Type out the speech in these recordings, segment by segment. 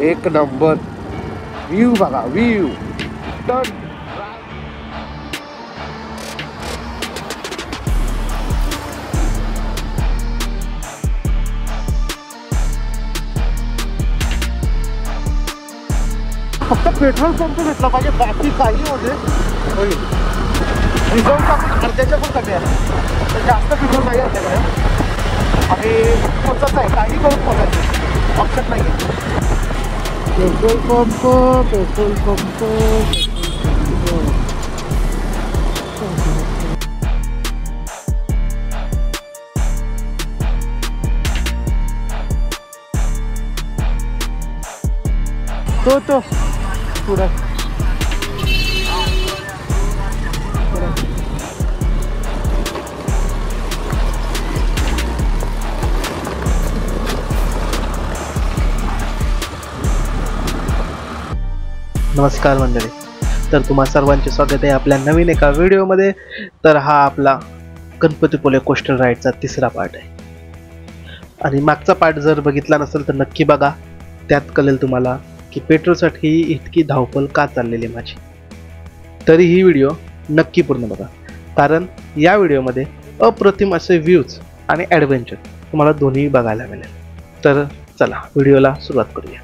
एक number view बघा, view ton. फक्त पेट्रोल पंप भेटला पाहिजे, बाकी काही होते होईल. रिझल्ट आपण अर्ध्याच्या पण कमी आहे, तर जास्त पेट्रोल नाही आपल्याकडे आणि पोचत आहे, काही करून पोचायचं ऑप्शन नाही आहे. पेट्रोल पंप पेट्रोल पंप तो पुढे नमस्कार मंडळी, तर तुम्हा सर्वांचे स्वागत आहे आपल्या नवीन एका व्हिडिओमध्ये. तर हा आपला गणपतीपुळे कोस्टल राईडचा तिसरा पार्ट आहे आणि मागचा पार्ट जर बघितला नसेल तर नक्की बघा. त्यात कळेल तुम्हाला की पेट्रोलसाठी इतकी धावपळ का चाललेली माझी. तरी ही व्हिडिओ नक्की पूर्ण बघा, कारण या व्हिडिओमध्ये अप्रतिम असे व्ह्यूज आणि ॲडव्हेंचर तुम्हाला दोन्ही बघायला मिळेल. तर चला व्हिडिओला सुरुवात करूया.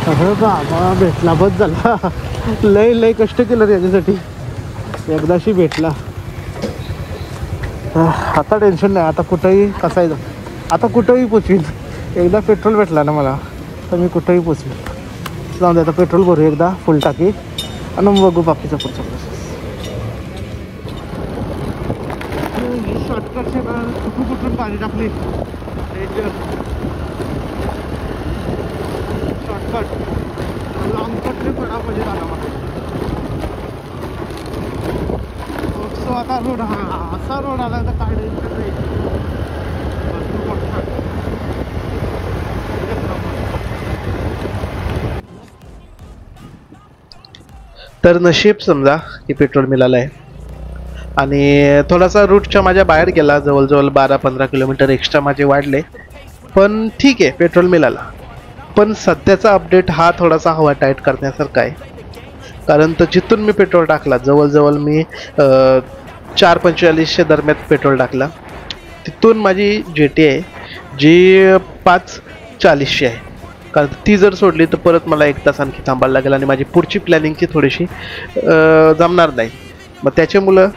अरे बाबा, भेटला बस झाला. लय कष्ट केलं रे याच्यासाठी, एकदाशी भेटला. आता टेन्शन नाही, आता कुठंही कसायचं, आता कुठंही पोचवीन. एकदा पेट्रोल भेटला ना मला तर मी कुठंही पोचवीन. जाऊन दे, आता पेट्रोल भरू एकदा फुल टाकी आणि मग बघू बाकीचा पुढचा प्रोसेस. शॉर्टकटचे कुठून पाणी टाकली शॉर्टकट, लॉंग कटने पडा म्हणजे झाला मला. सो आता रोड, हा असा रोड आला तर काय टेन्शन नाही. तर नशीब समजा की पेट्रोल मिळालं आहे आणि थोडासा रूटच्या माझ्या बाहेर गेला, जवळजवळ 12-15 किलोमीटर एक्स्ट्रा माझे वाढले, पण ठीक आहे, पेट्रोल मिळाला. पण सध्याचा अपडेट हा थोडासा हवा टाईट करण्यासारखा आहे, कारण तर जिथून मी पेट्रोल टाकला, जवळजवळ मी 4:45 दरम्यान पेट्रोल टाकला, तिथून माझी GT आहे जी 5:40 आहे. कारण ती जर सोडली तर परत मला 1 तास आणखी थांबायला लागेल आणि माझी पुढची प्लॅनिंगची थोडीशी जमणार नाही. मग त्याच्यामुळं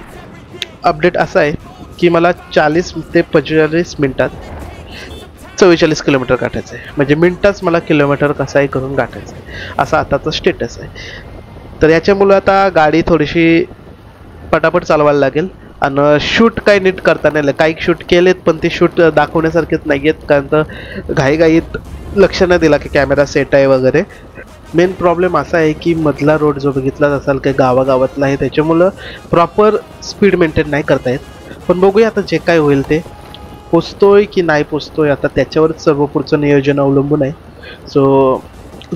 अपडेट असा आहे की मला 40 ते 45 मिनटात 44 किलोमीटर गाठायचं आहे. म्हणजे मिनटाच मला किलोमीटर कसाही करून गाठायचं आहे, असा आताचा स्टेटस आहे. तर याच्यामुळं आता गाडी थोडीशी पटापट चालवायला लागेल आणि शूट काही नीट करता नाही आलं. काही शूट केलेत पण ते शूट दाखवण्यासारखेच नाही आहेत, कारण तर घाईघाईत लक्ष नाही दिला की कॅमेरा सेट आहे वगैरे. मेन प्रॉब्लेम असा आहे की मधला रोड जो बघितलाच असाल काही गावागावातला आहे, त्याच्यामुळं प्रॉपर स्पीड मेंटेन नाही करता येत. पण बघूया आता जे काय होईल ते. पोचतोय की नाही पोचतोय आता त्याच्यावरच सर्व पुढचं नियोजन अवलंबून आहे. सो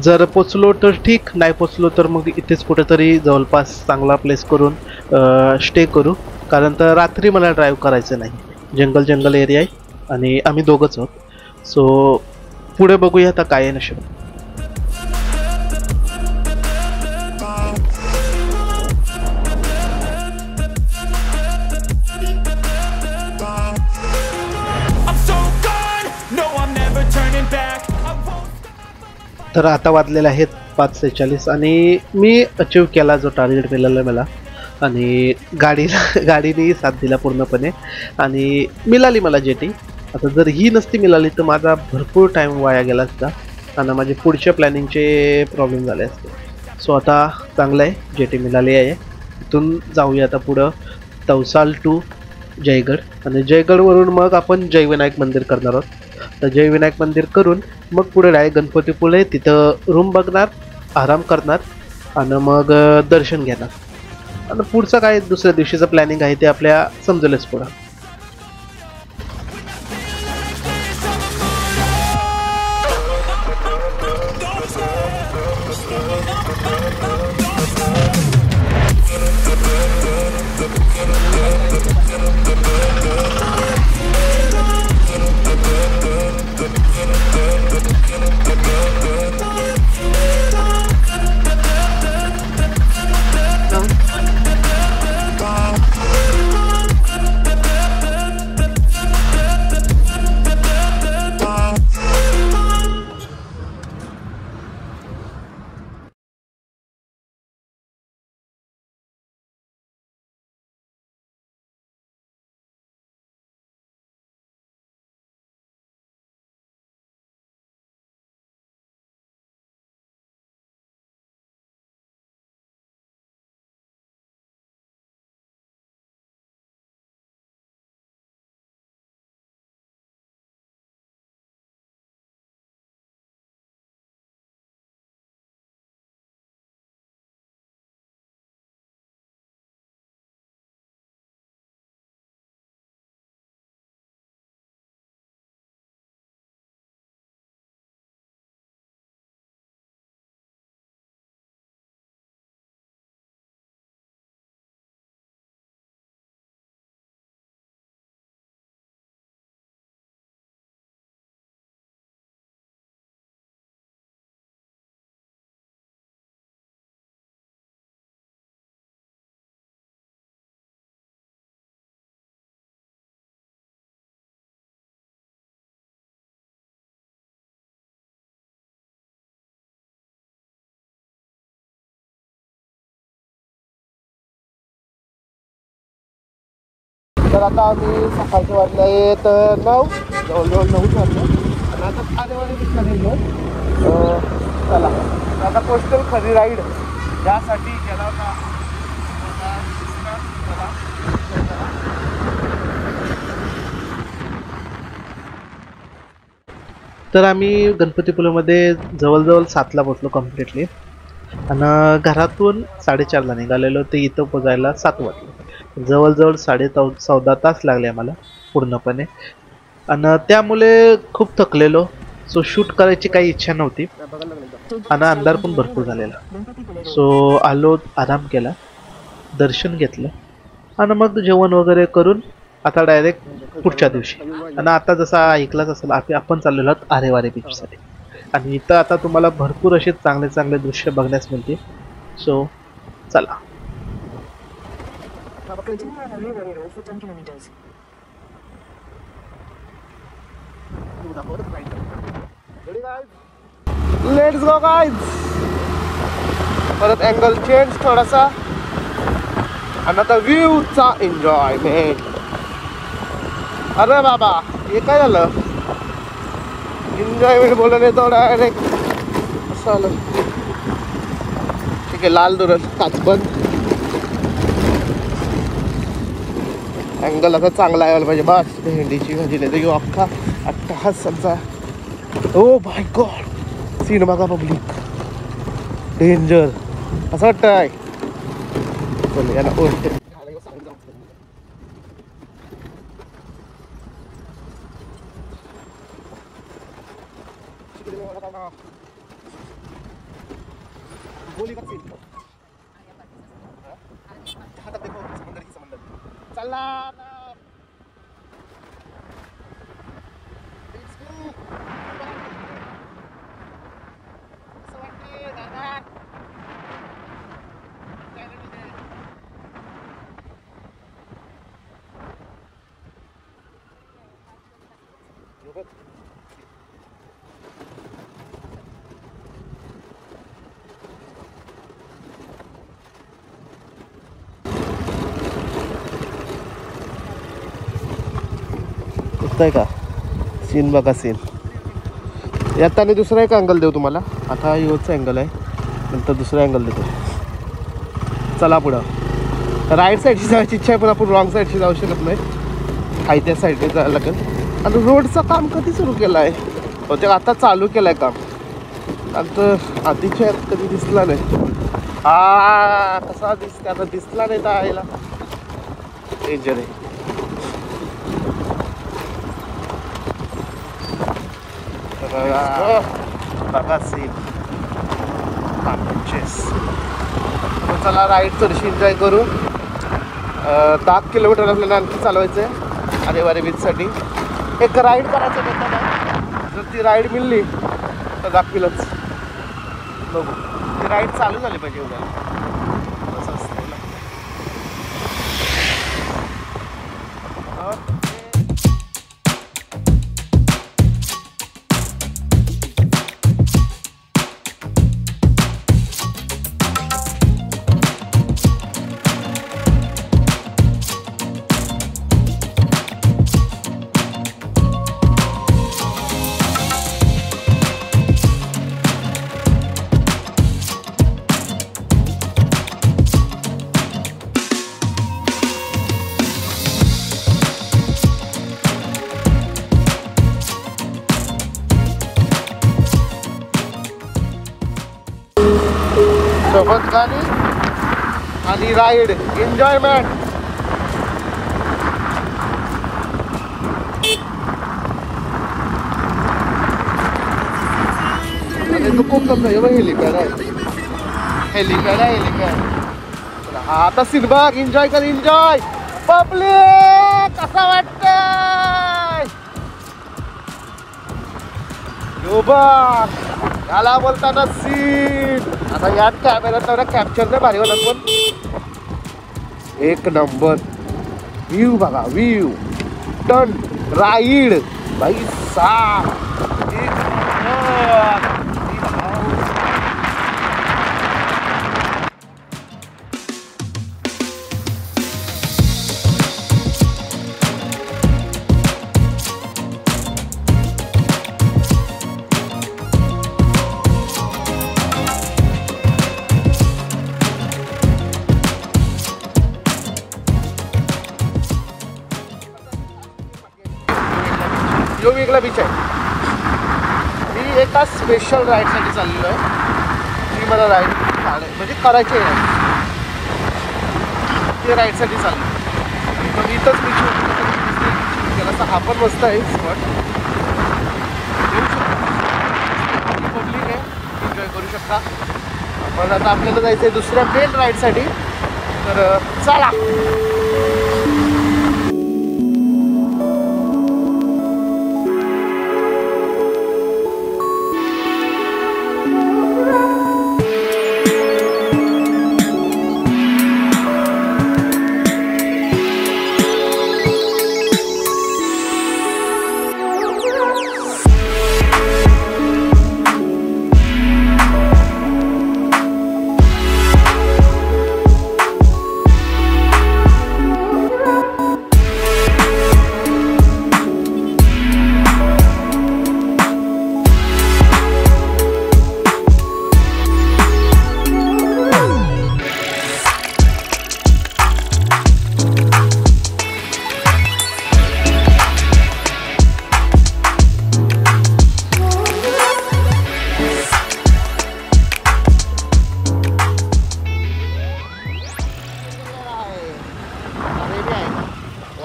जर पोचलो तर ठीक, नाही पोचलो तर मग इथेच कुठेतरी जवळपास चांगला प्लेस करून स्टे करू, कारण तर रात्री मला ड्राईव्ह करायचं नाही. जंगल एरिया आहे आणि आम्ही दोघंच आहोत. सो पुढे बघूया आता काय आहे नशीब. तर आता वाजलेले आहेत 5:46 आणि मी अचीव केला जो टार्गेट मिळाला मला. आणि गाडीनेही साथ दिला पूर्णपणे आणि मिळाली मला जेटी. आता जर ही नसती मिळाली तर माझा भरपूर टाईम वाया गेला असता आणि माझे पुढच्या प्लॅनिंगचे प्रॉब्लेम झाले असते. सो आता चांगलं आहे, जेटी मिळाली आहे. इथून जाऊया आता पुढं तवसाल टू जयगड आणि जयगडवरून मग आपण जयविनायक मंदिर करणार आहोत. तर जयविनायक मंदिर करून मग पुढे डायरेक्ट गणपतीपुळे तिथं रूम बघणार, आराम करणार आणि मग दर्शन घेणार आणि पुढचं काय दुसऱ्या दिवशीचं प्लॅनिंग आहे ते आपल्या समजेलच पुढं. तर आता आम्ही सकाळचे वाजले आहेत 9, जवळजवळ 9 वाजले आणि आता खादेवाडी खरी चला आता कोस्टल खरी राईड यासाठी गेला होता. तर आम्ही गणपतीपुळेमध्ये जवळजवळ 7ला पोचलो कम्प्लिटली आणि घरातून 4:30ला निघालेलो ते इथं पोचायला 7 वाजले. जवळजवळ 14.5 तास लागले आम्हाला पूर्णपणे आणि त्यामुळे खूप थकलेलो. सो शूट करायची काही इच्छा नव्हती आणि अंधार पण भरपूर झालेला. सो आलो, आराम केला, दर्शन घेतलं आणि मग जेवण वगैरे करून आता डायरेक्ट पुढच्या दिवशी. आणि आता जसा ऐकलाच असेल आपण चाललेलो आहोत आरेवारे बीचसाठी आणि इथं आता तुम्हाला भरपूर असे चांगले चांगले दृश्य बघण्यास मिळतील. सो चला. Let's go guys. परत अँगल चेंज थोडासा आणि आता व्ह्यूचा एन्जॉयमेंट. अरे बाबा हे काय झालं, एन्जॉयमेंट बोलले तो डायरेक्ट असं आलं. ठीक आहे, लाल दुरल काच बंद. अँगल आता चांगला यायला पाहिजे. बस भेंडीची भाजी नाही तर अख्खा अट्टहासांचा. ओ माय गॉड, सीन बघा पब्लिक, डेंजर असं वाटतंय. याला ओढते गोली का सीन. हातात देखो समंदर की समंदर. चला ना. असं वाटतंय दादा. दिसतंय का सीन? बघा सीन. येताना दुसरा एक अँगल देऊ तुम्हाला. आता योचा अँगल आहे, नंतर दुसरा अँगल देतो. चला पुढं. राईट साईडची जायची इच्छा आहे, पण आपण रॉंग साईडची जाऊ शकत नाही. हाय त्या साईडने जायला लागेल. आणि रोडचं काम कधी सुरू केलं आहे? बहुतेक आता चालू केलं आहे काम. आता आधीच्या कधी दिसला नाही. कसा दिसते आता? दिसला नाही तर यायला डेंजर आहे. बघा सीन. चला राईड थोडीशी एन्जॉय करू. 10 किलोमीटर आपल्याला आणखी चालवायचं आहे आरेवारे बीचसाठी. एक राईड करायचं होतं ना, जर ती राईड मिळली तर दाखविलच. बघू, ती राईड चालू झाली पाहिजे उद्या. असं असतं ना. सोबत गाणी आणि राईड एन्जॉयमेंट. खूप समजा हेलिपॅड आहे. हेलिपॅड आहे, हेलिपॅड. आता सिरबाग एन्जॉय कर. Enjoy public. कसा वाटतंय? यो बघ, याला बोलताना सीन. आता यात कॅमेरा तेवढा कॅप्चर नाही भारी होणार, पण एक नंबर व्ह्यू बघा. व्ह्यू टन राईड भाई साब. एक नंबर. यो वेगळा बीच आहे. मी एका स्पेशल राईडसाठी चाललेलो आहे. ती मला राईड म्हणजे करायची आहे. ते राईडसाठी चाललो. मग इथंच बीच गेला. हा पण मस्त आहे स्पॉट. पब्लिक आहे, एन्जॉय करू शकता. पण आता आपल्याला जायचं आहे दुसऱ्या मेन राईडसाठी. तर चला.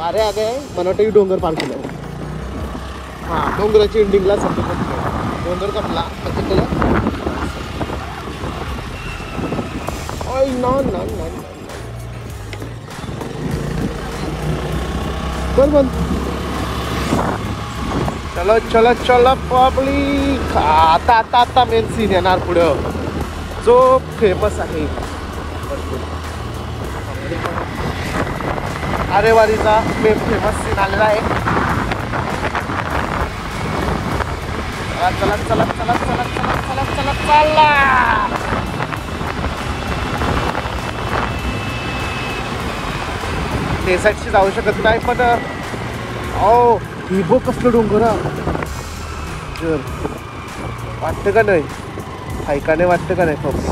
वारे आ गए. मला वाटतं की डोंगर पार केलं. हां, डोंगराची एंडिंगला संपतो. डोंगर कपला कसं केलं. ओय ना ना ना बरोबर. चलो चलो चलो पब्लिक. आता आता आता मेन सीन येणार पुढं, जो फेमस आहे. आरेवारीचा फेमस सीन आलेला आहे. चला चला चला चला चला चला चला चला. ते साईडशी जाऊ शकत नाही, पण ओ ही बघ कसलं डोंगर हा. वाटतं का नाही, ऐकाने वाटतं का नाही फक्त.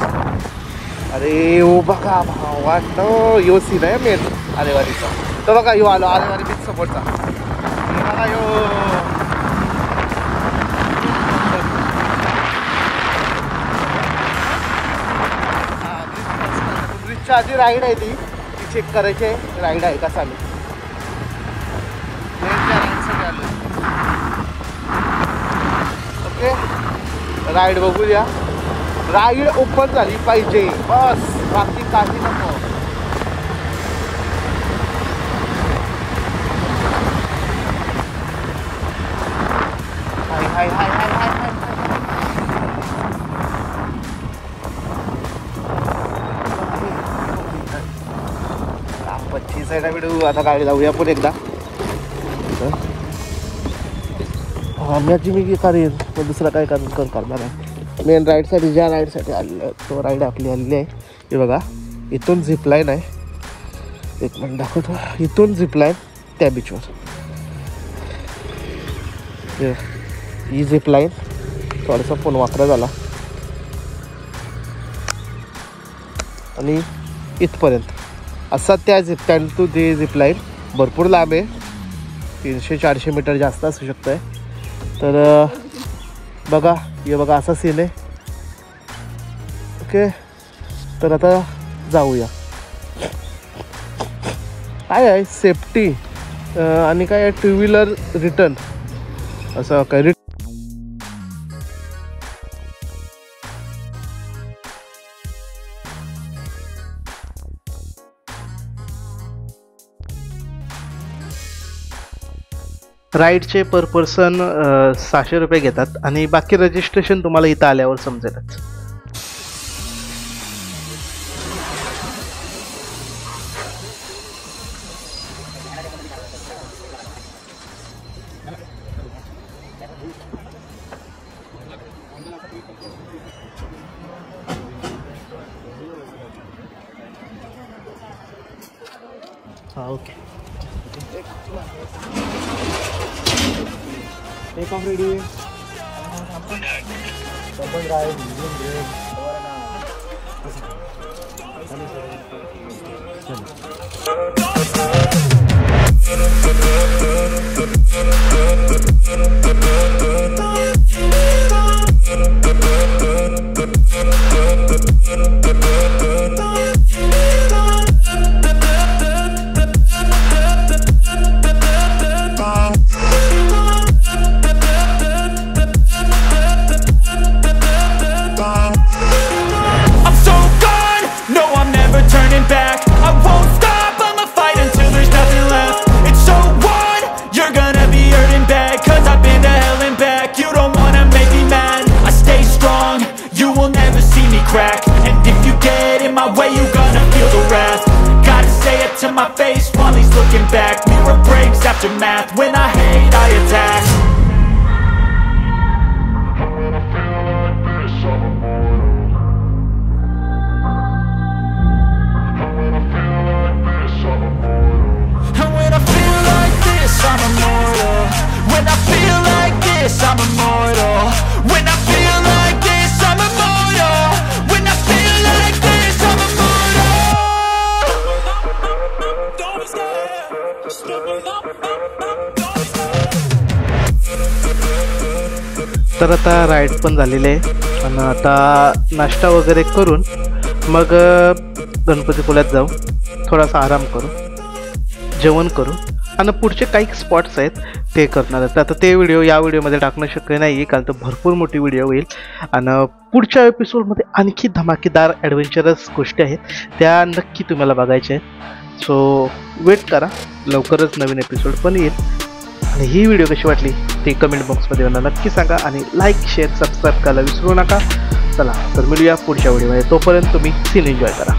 अरे ओ बघा वाटतं यो सीन आहे मेन आलेवारीचा. तर बघा यो आलो आलेवारी बीच समोरचा. हे बघा यो ब्रिजच्या आधी राईड आहे ती चेक करायची आहे. राईड आहे का चालू ओके. राईड बघू द्या. राईड ओपन झाली पाहिजे बस, बाकी काही नको. हाय हाय हाय हाय हाय हाय. पच्चीस आहे ना व्हिडिओ. आता गाडी जाऊया पण एकदा. आम्याची मी करेन पण दुसरा काय करणार आहे. मेन राईडसाठी ज्या राईडसाठी आलेलं तो राईड आपली आलेली आहे. हे बघा इथून झिपलाईन आहे. एक मिनिट दाखवतो. इथून झिपलाईन त्या बीचवर. ही झिपलाईन थोडासा फोन वापरा झाला आणि इथपर्यंत असा त्या झिपलाईन टू ते झिपलाईन भरपूर लांब आहे. 300-400 मीटर जास्त असू शकतं आहे. तर बघा हे बघा असा सीन आहे. ओके तर आता जाऊया. काय आहे सेफ्टी आणि काय आहे 2 व्हीलर रिटर्न असं काय. राईडचे पर पर्सन 600 रुपये घेतात आणि बाकी रजिस्ट्रेशन तुम्हाला इथं आल्यावर समजेलच. हां okay. Take off ready. Double drive engine brake crack. And if you get in my way, you gonna feel the wrath. Gotta say it to my face while he's looking back. Mirror breaks after math. When I hate, I attack. And when I feel like this, I'm immortal. When I feel like this, I'm immortal. When I feel like this, I'm immortal. When I feel like this, I'm immortal. Don't stop. तर आता ride पण झालेली आहे आणि आता नाश्ता वगैरे करून मग गणपतीपुळ्यात जाऊ. थोडासा आराम करू, जेवण करू आणि पुढचे काही स्पॉट्स आहेत ते करणार आहेत. आता ते व्हिडिओ या व्हिडिओमध्ये टाकणं शक्य नाही आहे कारण तो भरपूर मोठी व्हिडिओ होईल. आणि पुढच्या एपिसोडमध्ये आणखी धमाकेदार ॲडव्हेंचरस गोष्टी आहेत त्या नक्की तुम्हाला बघायच्या आहेत. सो वेट करा, लवकरच नवीन एपिसोड पण येईल. आणि ही व्हिडिओ कशी वाटली ते कमेंट बॉक्समध्ये मला नक्की सांगा आणि लाईक शेअर सबस्क्राईब करायला विसरू नका. चला तर मिळूया पुढच्या व्हिडिओमध्ये. तोपर्यंत तुम्ही सीन एन्जॉय करा.